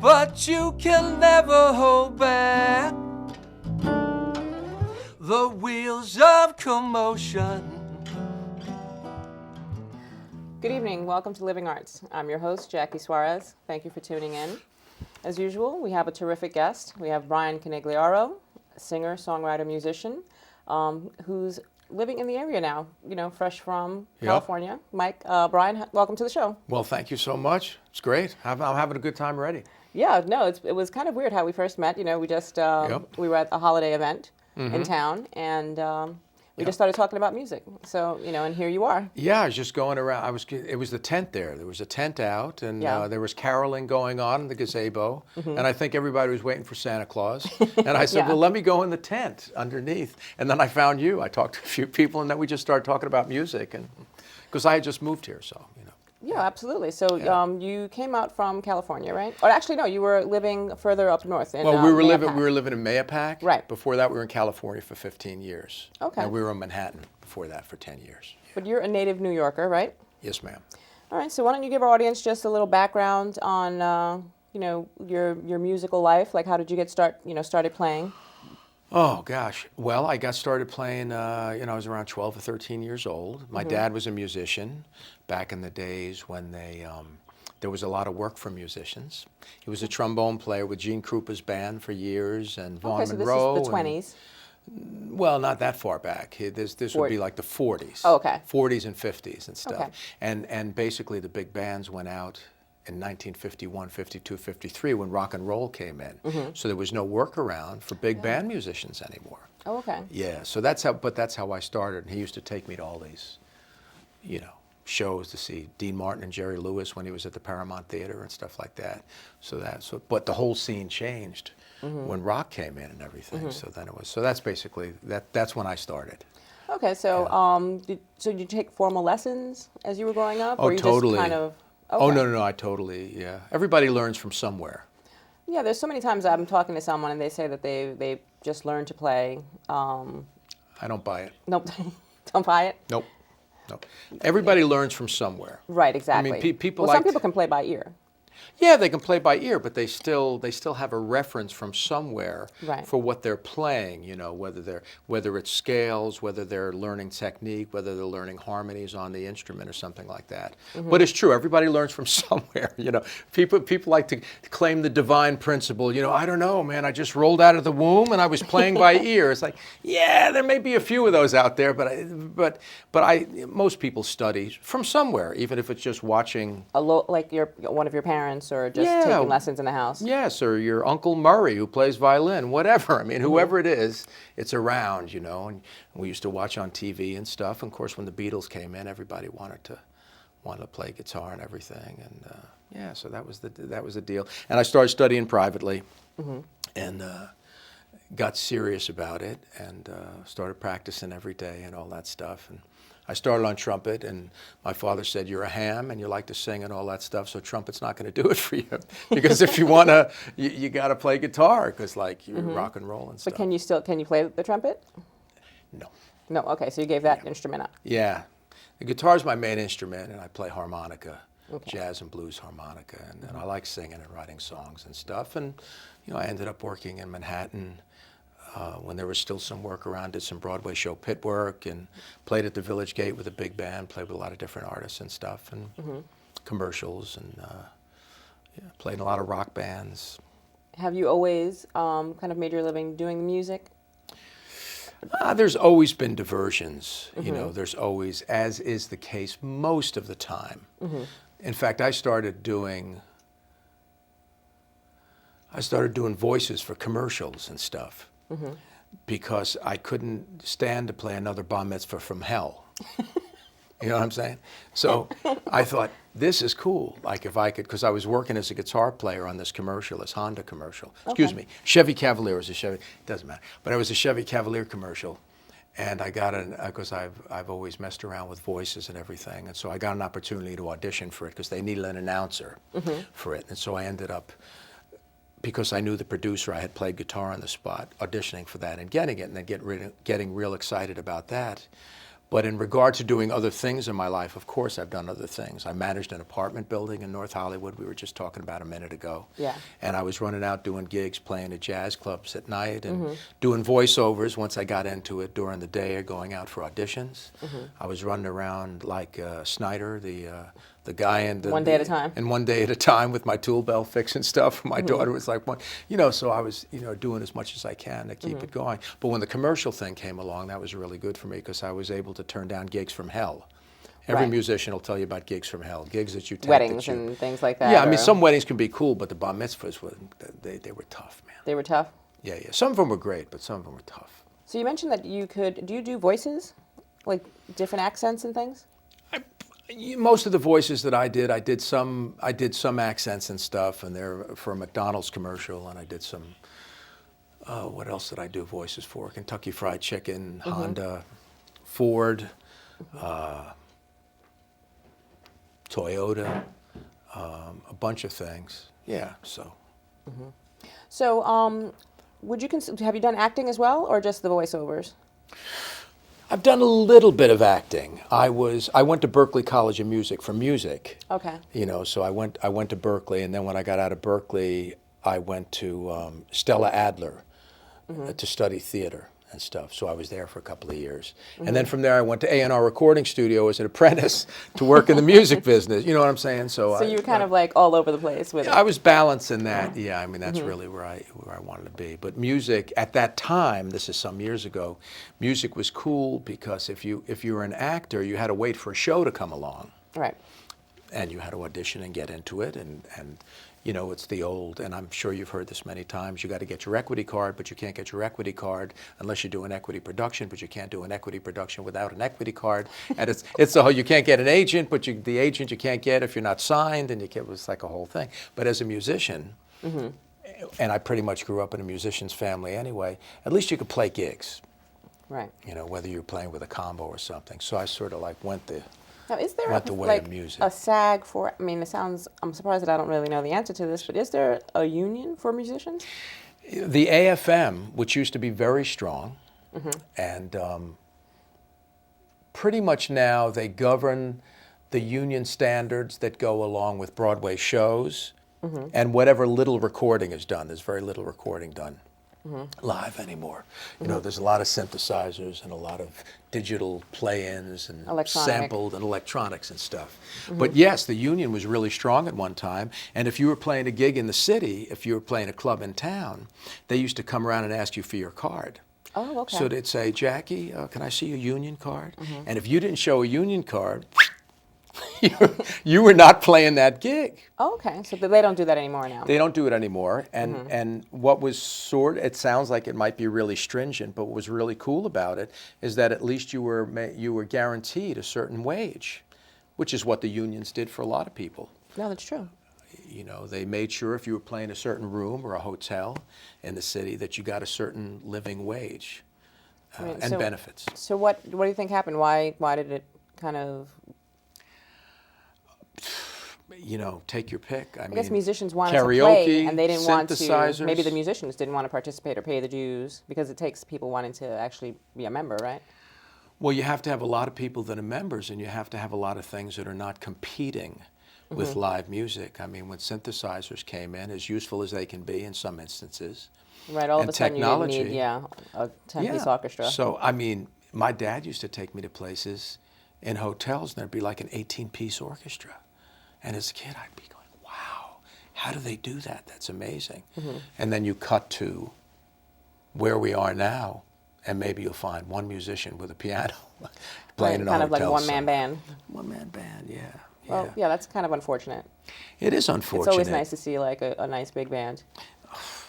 but you can never hold back the wheels of commotion. Good evening. Welcome to Living Arts. I'm your host, Jackie Suarez. Thank you for tuning in. As usual, we have a terrific guest. We have Brian Conigliaro, a singer, songwriter, musician, who's living in the area now, fresh from California. Mike, Brian, welcome to the show. Well, thank you so much. It's great. I'm having a good time already. Yeah, no, it was kind of weird how we first met. We just, we were at a holiday event in town, and we just started talking about music. So, and here you are. Yeah, I was just going around. It was the tent there. There was a tent out, and there was caroling going on in the gazebo. And I think everybody was waiting for Santa Claus. And I said, well, let me go in the tent underneath. And then I found you. I talked to a few people, and then we just started talking about music. And because I had just moved here, so. Yeah, absolutely. So you came out from California, right? Or actually, no, you were living further up north. In, well, we were living in Mayapack. Right. Before that, we were in California for 15 years. Okay. And we were in Manhattan before that for 10 years. But you're a native New Yorker, right? Yes, ma'am. All right. So why don't you give our audience just a little background on, your musical life? Like, how did you get started playing? Oh, gosh. Well, I got started playing, I was around 12 or 13 years old. My dad was a musician back in the days when there was a lot of work for musicians. He was a trombone player with Gene Krupa's band for years, and Vaughn Monroe. So this is the 20s? Well, not that far back. This would be like the 40s. Oh, okay. 40s and 50s and stuff. Okay. And basically the big bands went out in 1951, 52, 53 when rock and roll came in. So there was no workaround for big band musicians anymore. Oh, okay. Yeah, so that's how I started. And he used to take me to all these, shows to see Dean Martin and Jerry Lewis when he was at the Paramount Theater and stuff like that. But the whole scene changed when rock came in and everything. So that's basically that's when I started. Okay, so did you take formal lessons as you were growing up? Oh, or you totally. Just kind of, Oh, no, I totally, yeah. Everybody learns from somewhere. Yeah, there's so many times I'm talking to someone and they say that they just learned to play. I don't buy it. Nope. Don't buy it? Nope. Everybody learns from somewhere. Right, exactly. I mean, people some people can play by ear. Yeah, they can play by ear, but they still have a reference from somewhere for what they're playing. Whether it's scales, whether they're learning technique, whether they're learning harmonies on the instrument or something like that. But it's true, everybody learns from somewhere. People like to claim the divine principle. I don't know, man. I just rolled out of the womb and I was playing by ear. It's like, yeah, there may be a few of those out there, but most people study from somewhere, even if it's just watching. Like one of your parents. Or just taking lessons in the house? Yes, or your Uncle Murray who plays violin, whatever. I mean, whoever it is, it's around, and we used to watch on TV and stuff. And of course, when the Beatles came in, everybody wanted to play guitar and everything. And so that was the deal. And I started studying privately and got serious about it and started practicing every day and all that stuff. And I started on trumpet, and my father said, you're a ham and you like to sing and all that stuff, so trumpet's not going to do it for you. Because if you want to, you got to play guitar, because you're rock and roll and stuff. But can you play the trumpet? No. No, okay, so you gave that instrument up. Yeah. The guitar's my main instrument, and I play harmonica, jazz and blues harmonica, and I like singing and writing songs and stuff. And, I ended up working in Manhattan when there was still some work around, did some Broadway show pit work and played at the Village Gate with a big band, played with a lot of different artists and stuff and commercials and played in a lot of rock bands. Have you always kind of made your living doing the music? There's always been diversions, there's always, as is the case most of the time. In fact, I started doing voices for commercials and stuff. Because I couldn't stand to play another bar mitzvah from hell. You know what I'm saying? So I thought, this is cool. Like if I could, because I was working as a guitar player on this commercial, this Honda commercial. Excuse me, Chevy Cavalier was a Chevy, it doesn't matter. But it was a Chevy Cavalier commercial. And I got because I've always messed around with voices and everything. And so I got an opportunity to audition for it because they needed an announcer for it. And so I ended up, because I knew the producer, I had played guitar on the spot, auditioning for that and getting it, and then getting real excited about that. But in regard to doing other things in my life, of course I've done other things. I managed an apartment building in North Hollywood we were just talking about a minute ago. Yeah. And I was running out doing gigs, playing at jazz clubs at night, and doing voiceovers once I got into it during the day, or going out for auditions. I was running around like Snyder, the guy in the... One day at a time. And one day at a time with my tool belt fixing stuff. My daughter was like, one, so I was, doing as much as I can to keep it going. But when the commercial thing came along, that was really good for me because I was able to turn down gigs from hell. Every Right. musician will tell you about gigs from hell, gigs that you take. Weddings and things like that. Yeah, I mean, or- some weddings can be cool, but the bar mitzvahs, they were tough, man. They were tough. Yeah. Some of them were great, but some of them were tough. So you mentioned that do you do voices? Like different accents and things? Most of the voices that I did some accents and stuff, and they're for a McDonald's commercial, and I did some. What else did I do voices for? Kentucky Fried Chicken, Honda, Ford, Toyota, a bunch of things. Yeah, so. So have you done acting as well, or just the voiceovers? I've done a little bit of acting. I went to Berklee College of Music for music. Okay. So I went to Berkeley, and then when I got out of Berkeley, I went to Stella Adler to study theater and stuff. So I was there for a couple of years. And then from there, I went to A&R Recording Studio as an apprentice to work in the music business. You know what I'm saying? So you were kind of like all over the place with it. I was balancing that. Yeah, I mean, that's really where I wanted to be. But music, at that time, this is some years ago, music was cool because if you were an actor, you had to wait for a show to come along. Right. And you had to audition and get into it, and it's the old, and I'm sure you've heard this many times, you got to get your equity card, but you can't get your equity card unless you do an equity production, but you can't do an equity production without an equity card. And it's the whole, you can't get an agent, but the agent you can't get if you're not signed, and it's like a whole thing. But as a musician, and I pretty much grew up in a musician's family anyway, at least you could play gigs. Right. Whether you're playing with a combo or something. So I sort of went the... Now, is there Went the way of music. a SAG for? I mean, I'm surprised that I don't really know the answer to this, but is there a union for musicians? The AFM, which used to be very strong, and pretty much now they govern the union standards that go along with Broadway shows, and whatever little recording is done. There's very little recording done live anymore. There's a lot of synthesizers and a lot of digital play-ins and sampled and electronics and stuff. But yes, the union was really strong at one time, and if you were playing a gig in the city, if you were playing a club in town, they used to come around and ask you for your card. Oh, okay. So they'd say, Jackie, can I see your union card? And if you didn't show a union card, you were not playing that gig. Oh, okay. So they don't do that anymore now. They don't do it anymore. And what was it sounds like it might be really stringent, but what was really cool about it is that at least you were guaranteed a certain wage, which is what the unions did for a lot of people. No, that's true. They made sure if you were playing a certain room or a hotel in the city that you got a certain living wage and benefits. So what do you think happened? Why did it kind of... Take your pick. I guess mean, musicians wanted karaoke, to play, and they didn't want to. synthesizers. Maybe the musicians didn't want to participate or pay the dues because it takes people wanting to actually be a member, right? Well, you have to have a lot of people that are members, and you have to have a lot of things that are not competing with live music. I mean, when synthesizers came in, as useful as they can be in some instances, right? All of a sudden, technology, you need a 10-piece orchestra. So, I mean, my dad used to take me to places in hotels, and there'd be like an 18-piece orchestra. And as a kid, I'd be going, wow, how do they do that? That's amazing. And then you cut to where we are now, and maybe you'll find one musician with a piano playing in a hotel. Kind of like a one-man band. One-man band, yeah. Well, yeah, that's kind of unfortunate. It is unfortunate. It's always nice to see like a nice big band.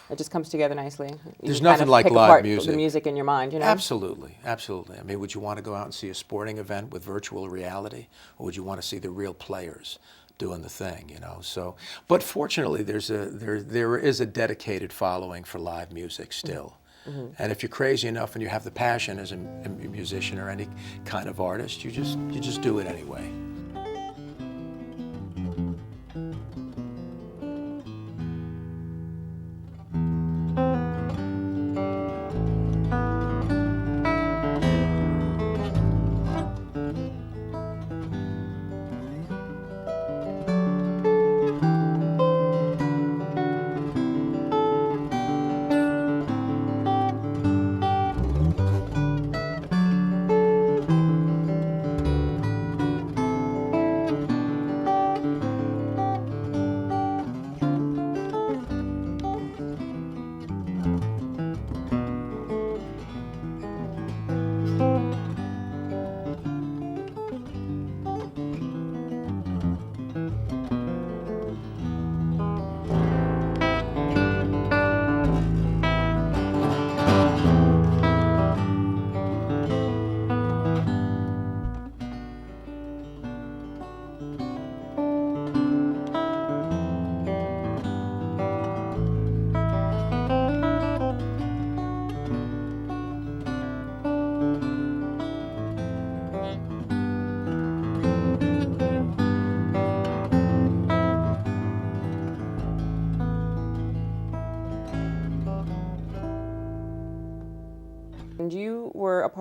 It just comes together nicely. There's nothing like live music. The music in your mind, Absolutely, absolutely. I mean, would you want to go out and see a sporting event with virtual reality, or would you want to see the real players doing the thing? So, but fortunately, there is a dedicated following for live music still. And if you're crazy enough and you have the passion as a musician or any kind of artist, you just do it anyway.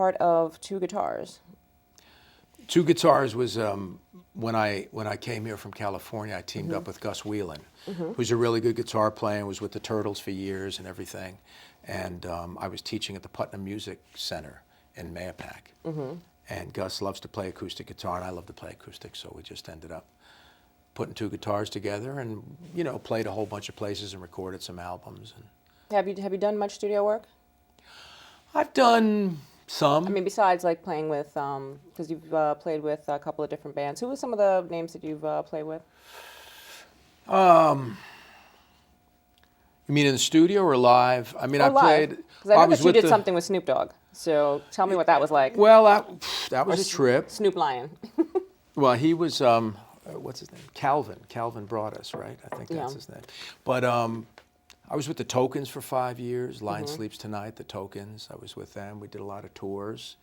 part of Two Guitars? Two Guitars was when I came here from California. I teamed up with Gus Whelan, who's a really good guitar player. And was with the Turtles for years and everything. And I was teaching at the Putnam Music Center in Mayapack. And Gus loves to play acoustic guitar, and I love to play acoustic. So we just ended up putting two guitars together, and played a whole bunch of places and recorded some albums. And Have you done much studio work? I've done some. I mean, besides like playing with, because you've played with a couple of different bands. Who are some of the names that you've played with? You mean in the studio or live? I mean, I Live. played. Because I know was that you with did the- something with Snoop Dogg. So tell me what that was like. Well, that was a trip. Snoop Lion. Well, he was, what's his name? Calvin. Calvin brought us, right? I think that's his name. But I was with the Tokens for 5 years. Lion Sleeps Tonight, the Tokens. I was with them. We did a lot of tours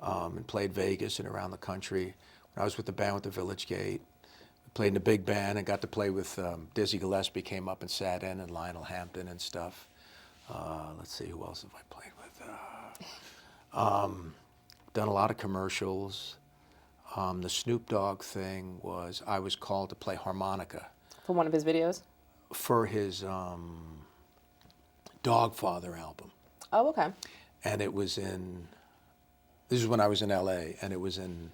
and played Vegas and around the country. When I was with the band with the Village Gate, we played in a big band and got to play with Dizzy Gillespie came up and sat in, and Lionel Hampton and stuff. Let's see, who else have I played with? Done a lot of commercials. The Snoop Dogg thing was I was called to play harmonica For one of his videos? for his Dogfather album. Oh, okay. And it was this is when I was in LA, and it was in,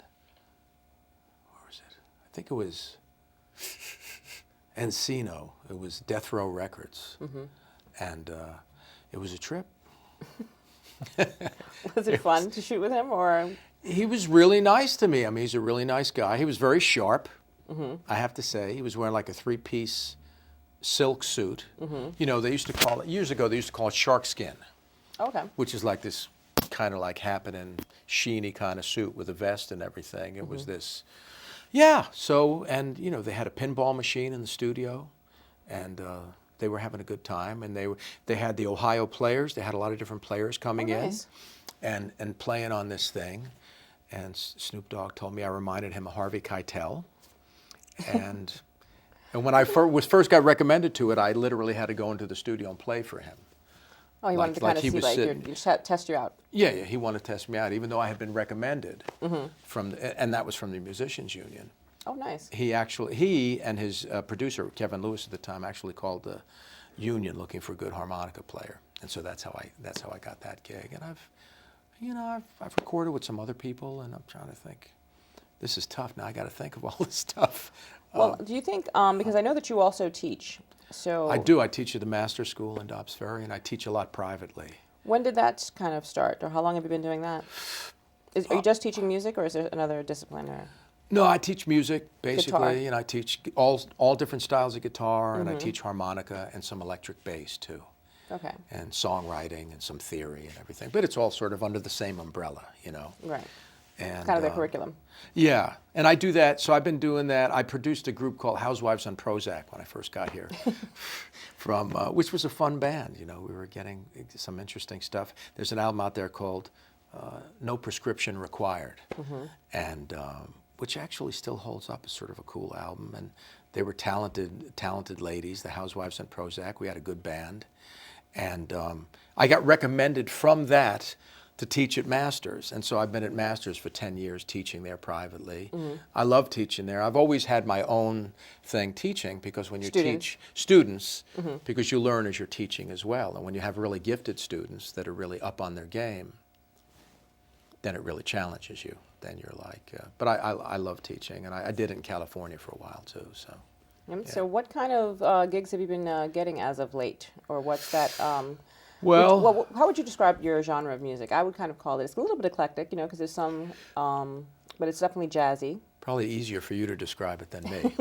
where was it? I think it was Encino. It was Death Row Records. And it was a trip. Was it fun to shoot with him, or? He was really nice to me. I mean, he's a really nice guy. He was very sharp, I have to say. He was wearing like a three-piece silk suit. They used to call it, years ago, they used to call it shark skin, Okay. which is like this kind of like happening, sheeny kind of suit with a vest and everything. It was this, so, and, they had a pinball machine in the studio, and they were having a good time, and they had the Ohio players. They had a lot of different players coming nice. in and playing on this thing. And Snoop Dogg told me I reminded him of Harvey Keitel. And when I first got recommended to it, I literally had to go into the studio and play for him. Oh, he wanted to kind of he see, was like, sitting- you just test you out. Yeah, he wanted to test me out, even though I had been recommended and that was from the Musicians Union. Oh, nice. He and his producer, Kevin Lewis at the time, actually called the union looking for a good harmonica player. And so that's how I got that gig. And I've recorded with some other people, and I'm trying to think. This is tough. Now I got to think of all this stuff. Well, do you think, because I know that you also teach, so. I do. I teach at the Master School in Dobbs Ferry, and I teach a lot privately. When did that kind of start, or how long have you been doing that? Are you just teaching music, or is there another discipline? Or? No, I teach music, basically, Guitar. and I teach all different styles of guitar, and I teach harmonica and some electric bass, too. Okay. And songwriting and some theory and everything. But it's all sort of under the same umbrella, Right. And, Kind of their curriculum. Yeah, and I do that. So I've been doing that. I produced a group called Housewives on Prozac when I first got here, which was a fun band. We were getting some interesting stuff. There's an album out there called No Prescription Required, and which actually still holds up as sort of a cool album. And they were talented ladies, the Housewives on Prozac. We had a good band. And I got recommended from that to teach at Masters. And so I've been at Masters for 10 years teaching there privately. I love teaching there. I've always had my own thing teaching, because when you teach students, because you learn as you're teaching as well. And when you have really gifted students that are really up on their game, then it really challenges you. Then you're like, but I love teaching, and I did it in California for a while too. So. So what kind of gigs have you been getting as of late? Or what's that? Well, how would you describe your genre of music? I would kind of call it, it's a little bit eclectic, because there's some, but it's definitely jazzy. probably easier for you to describe it than me.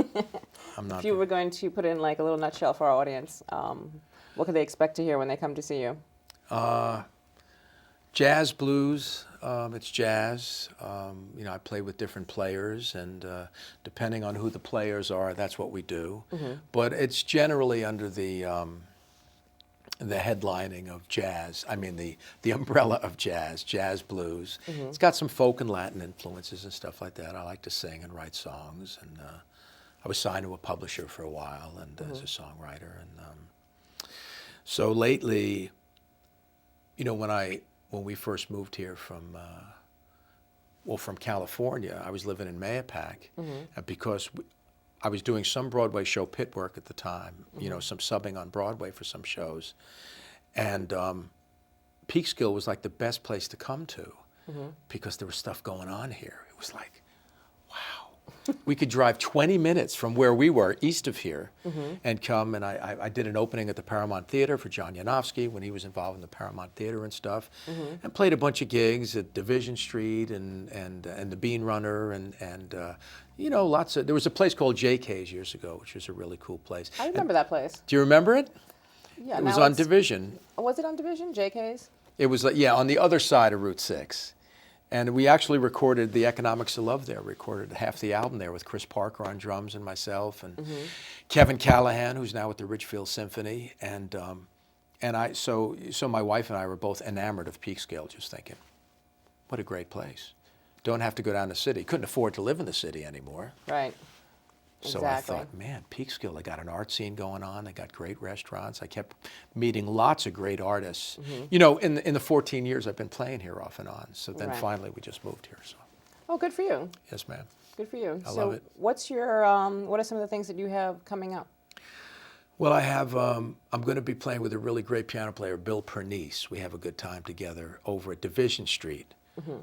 I'm not. If you were going to put it in like a little nutshell for our audience, what could they expect to hear when they come to see you? Jazz, blues, it's jazz. I play with different players, and depending on who the players are, that's what we do. Mm-hmm. But it's generally under the headlining of jazz. I mean, the umbrella of jazz, blues. Mm-hmm. It's got some folk and Latin influences and stuff like that. I like to sing and write songs, and I was signed to a publisher for a while, and as a songwriter. And so lately, when when we first moved here from from California. I was living in Mayapack, and because I was doing some Broadway show pit work at the time, you know, some subbing on Broadway for some shows, and Peekskill was like the best place to come to because there was stuff going on here. It was like, wow. We could drive 20 minutes from where we were, east of here, and come, and I did an opening at the Paramount Theater for John Yanofsky when he was involved in the Paramount Theater and stuff, and played a bunch of gigs at Division Street and the Bean Runner and you know, lots of, there was a place called JK's years ago, which was a really cool place. I remember that place. Do you remember it? Yeah, It was on Division. Was it on Division? JK's? It was, yeah, on the other side of Route 6. And we actually recorded The Economics of Love there, recorded half the album there with Chris Parker on drums and myself and Kevin Callahan, who's now with the Ridgefield Symphony. And so my wife and I were both enamored of Peekskill, just thinking, what a great place. Don't have to go down the city. Couldn't afford to live in the city anymore. Right. So Exactly. I thought, man, Peekskill, they got an art scene going on. They got great restaurants. I kept meeting lots of great artists. You know, in the 14 years I've been playing here off and on. So then Right. finally we just moved here. So Oh, good for you. yes, ma'am. Good for you. I so love it. what's your, what are some of the things that you have coming up? Well, I have, I'm going to be playing with a really great piano player, Bill Pernice. We have a good time together over at Division Street,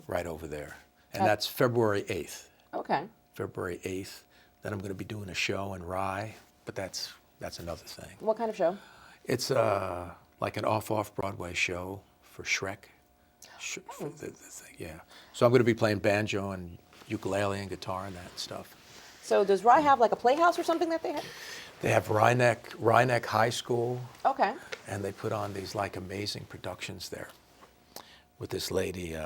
right over there. And that's February 8th. Okay. February 8th. Then I'm going to be doing a show in Rye, but that's another thing. What kind of show? It's like an off Broadway show for Shrek. For the thing, yeah. So I'm going to be playing banjo and ukulele and guitar and that stuff. So does Rye have like a playhouse or something that they have? They have Ryeneck High School, Okay. and they put on these like amazing productions there with this lady,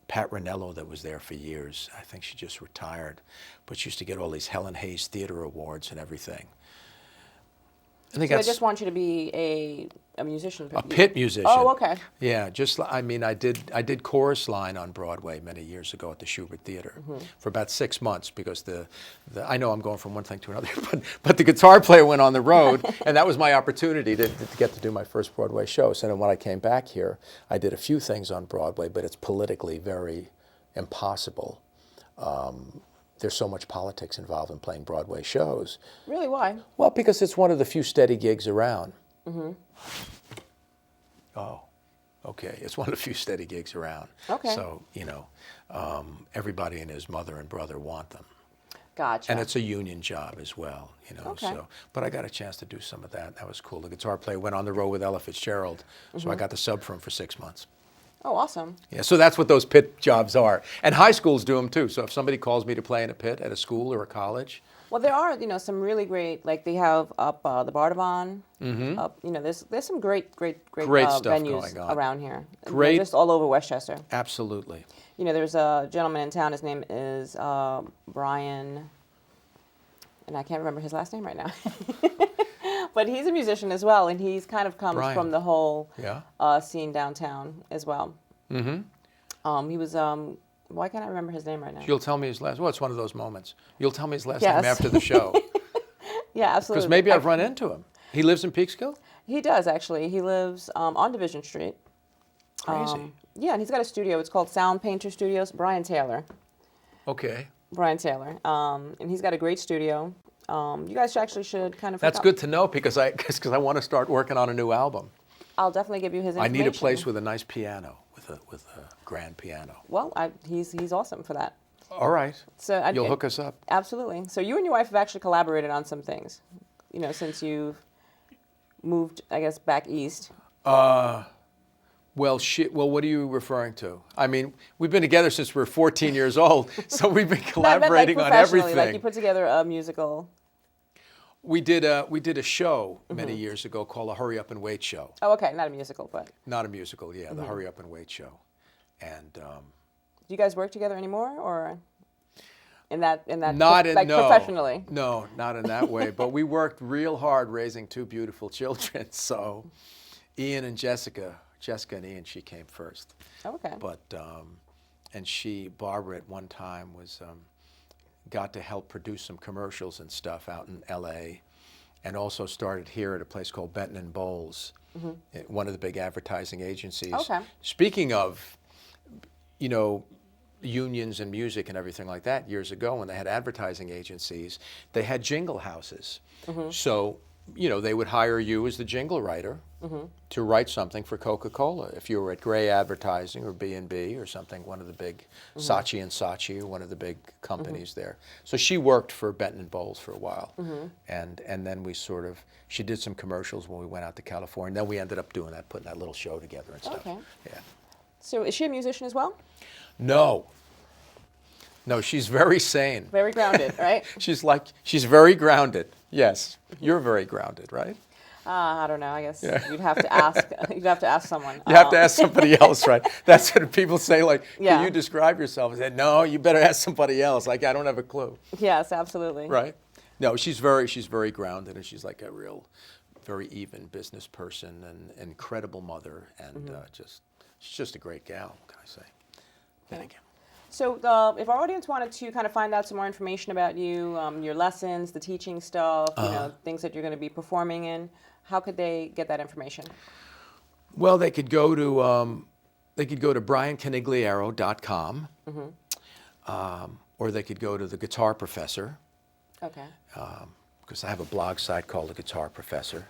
Pat Ranello, that was there for years. I think she just retired, but she used to get all these Helen Hayes Theater Awards and everything. I think So I that's just want you to be a musician. a pit musician. Oh, okay. Yeah, I mean, I did chorus line on Broadway many years ago at the Schubert Theater for about 6 months because I know I'm going from one thing to another, but the guitar player went on the road, and that was my opportunity to get to do my first Broadway show. So then when I came back here, I did a few things on Broadway, but it's politically very impossible. There's so much politics involved in playing Broadway shows. Really? Why? Well, because it's one of the few steady gigs around. Oh, okay. It's one of the few steady gigs around. Okay. So, you know, everybody and his mother and brother want them. Gotcha. And it's a union job as well, you know. Okay. So, but I got a chance to do some of that. That was cool. The guitar player went on the road with Ella Fitzgerald, so I got the sub for him for 6 months. Oh, awesome. Yeah, so that's what those pit jobs are. And high schools do them too. So if somebody calls me to play in a pit at a school or a college. Well, there are, some really great, like they have up the Bardavon. Up, there's some great Great stuff venues going on. around here. Great. They're just all over Westchester. Absolutely. There's a gentleman in town. His name is Brian, and I can't remember his last name right now. But he's a musician as well, and he's kind of comes Brian. from the whole Yeah. scene downtown as well. He was, why can't I remember his name right now? You'll tell me his last. Well, it's one of those moments. You'll tell me his last Yes. name after the show. Yeah, absolutely. Because maybe I've run into him. He lives in Peekskill? He does, actually. He lives on Division Street. Crazy. Yeah, and he's got a studio. It's called Sound Painter Studios. Brian Taylor. Okay. Brian Taylor. And he's got a great studio. You guys actually should kind of... That's good to know because I want to start working on a new album. I'll definitely give you his I information. need a place with a nice piano, with a grand piano. Well, he's awesome for that. All right. So You'll hook us up. Absolutely. So you and your wife have actually collaborated on some things, since you've moved, I guess, back east. Well, what are you referring to? I mean, we've been together since we were 14 years old, so we've been collaborating on everything. Like you put together a musical. We did a show many years ago called a Hurry Up and Wait Show. Oh, okay, not a musical, but. Not a musical, yeah, the Hurry Up and Wait Show. And do you guys work together anymore, or in that professionally? professionally? No, not in that way. But we worked real hard raising two beautiful children. So, Ian and Jessica and Ian, she came first. Okay. But Barbara at one time got to help produce some commercials and stuff out in L.A. and also started here at a place called Benton and Bowles, one of the big advertising agencies. Okay. Speaking of, you know, unions and music and everything like that, years ago when they had advertising agencies, they had jingle houses. So, you know, they would hire you as the jingle writer to write something for Coca-Cola. If you were at Gray Advertising or B&B or something, one of the big, Saatchi & Saatchi, one of the big companies there. So she worked for Benton and Bowles for a while. And then we sort of, she did some commercials when we went out to California. Then we ended up doing that, putting that little show together and stuff. Okay. Yeah. So is she a musician as well? No. No, she's very sane. Very grounded, right? She's very grounded. Yes. You're very grounded, right? I don't know. I guess you'd have to ask. You'd have to ask someone. You have to ask somebody else, right? That's what people say, like, Yeah. can you describe yourself? I said, no, you better ask somebody else. Like, I don't have a clue. Yes, absolutely. Right? No, she's very grounded, and she's like a real, very even business person and incredible mother, and she's just a great gal, what can I say? Then again. So if our audience wanted to kind of find out some more information about you, your lessons, the teaching stuff, you know, things that you're going to be performing in, how could they get that information? Well, they could go to brianconigliaro.com, or they could go to the Guitar Professor, Okay. because I have a blog site called the Guitar Professor.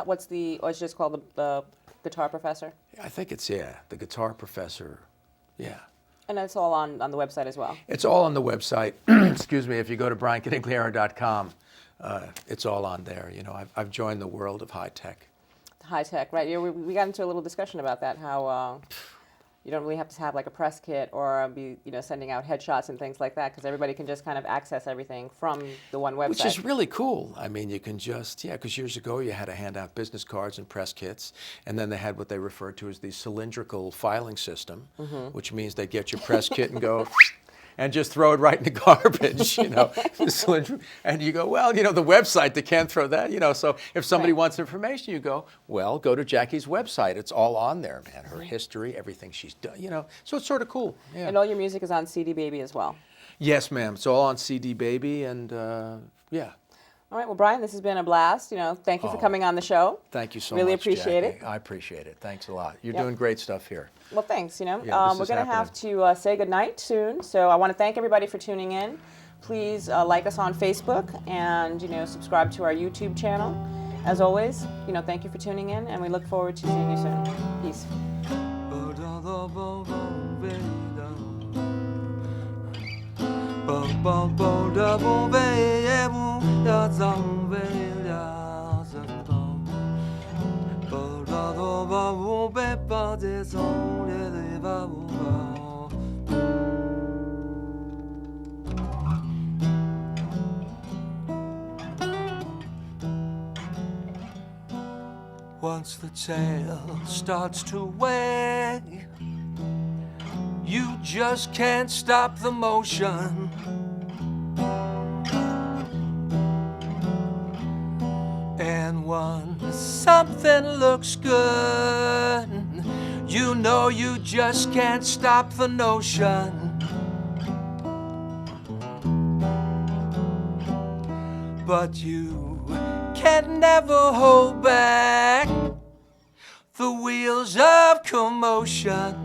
What's it's just called the Guitar Professor? I think it's the Guitar Professor. Yeah. And that's all on the website as well. It's all on the website. Excuse me. If you go to brianconigliaro.com, it's all on there. You know, I've joined the world of high tech. High tech, right? We got into a little discussion about that, how you don't really have to have like a press kit or be, you know, sending out headshots and things like that, because everybody can just kind of access everything from the one website. Which is really cool. I mean, you can just, because years ago you had to hand out business cards and press kits, and then they had what they referred to as the cylindrical filing system, which means they get your press kit and go, and just throw it right in the garbage, you know. And you go, well, you know, the website, they can't throw that, you know. So if somebody wants information, you go, well, go to Jackie's website. It's all on there, man. Her history, everything she's done, you know. So it's sort of cool. Yeah. And all your music is on CD Baby as well. Yes, ma'am. It's all on CD Baby, and yeah. All right. Well, Brian, this has been a blast. You know, thank you for coming on the show. Thank you so really much. Really appreciate Jackie. it. I appreciate it. Thanks a lot. You're doing great stuff here. Well, thanks. You know, Yeah, we're going to have to say goodnight soon. So I want to thank everybody for tuning in. Please like us on Facebook and, you know, subscribe to our YouTube channel. As always, you know, thank you for tuning in, and we look forward to seeing you soon. Peace. Once the tail starts to wag, you just can't stop the motion. And once something looks good, you know you just can't stop the notion. But you can never hold back the wheels of commotion.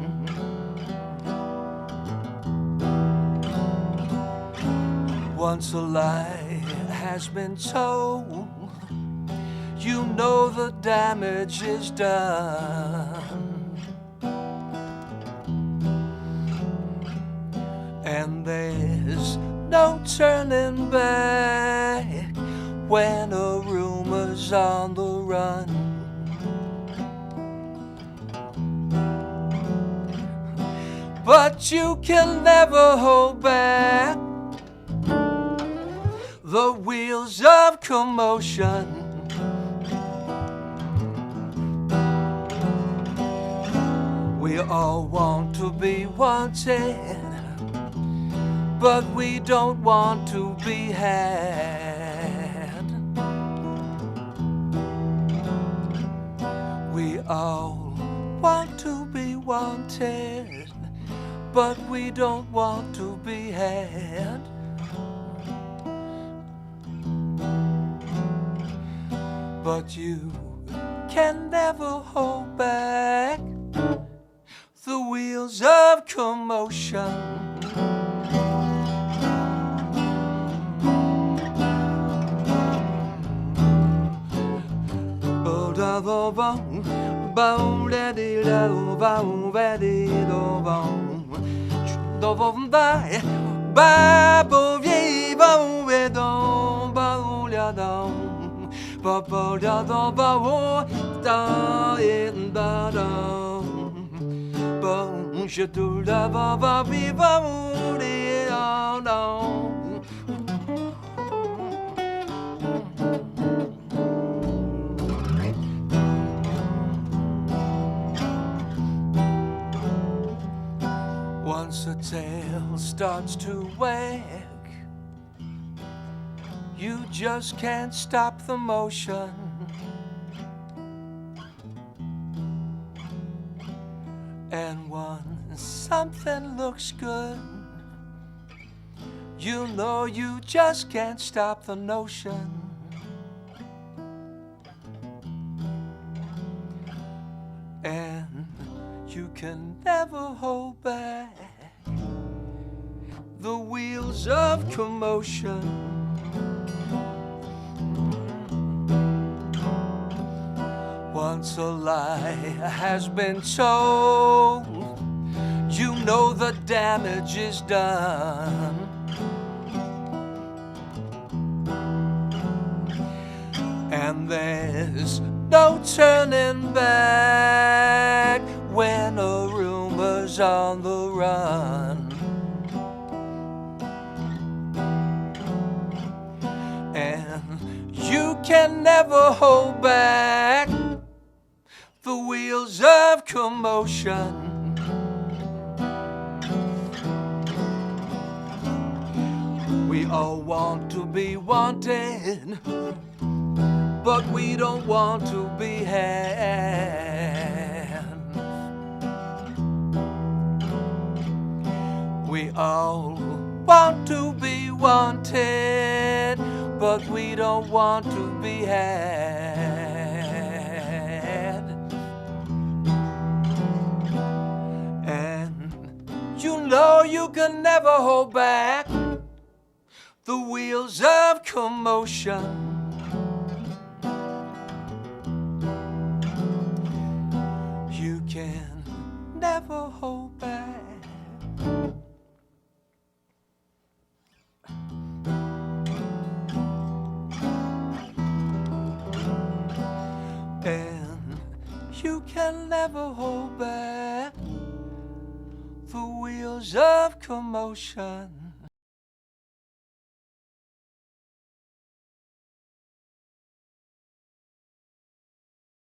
Once a lie has been told, you know the damage is done. And there's no turning back when a rumor's on the run. But you can never hold back the wheels of commotion. We all want to be wanted, but we don't want to be had. We all want to be wanted, but we don't want to be had. but you can never hold back the wheels of commotion. Once the tail starts to wag, you just can't stop the motion. And once something looks good, you know you just can't stop the notion. And you can never hold back the wheels of commotion. Once a lie has been told, you know the damage is done. And there's no turning back when a rumor's on the run. And you can never hold back the wheels of commotion. We all want to be wanted, but we don't want to be had. We all want to be wanted, but we don't want to be had. And you know you can never hold back the wheels of commotion. You can never hold back. And you can never hold back the wheels of commotion.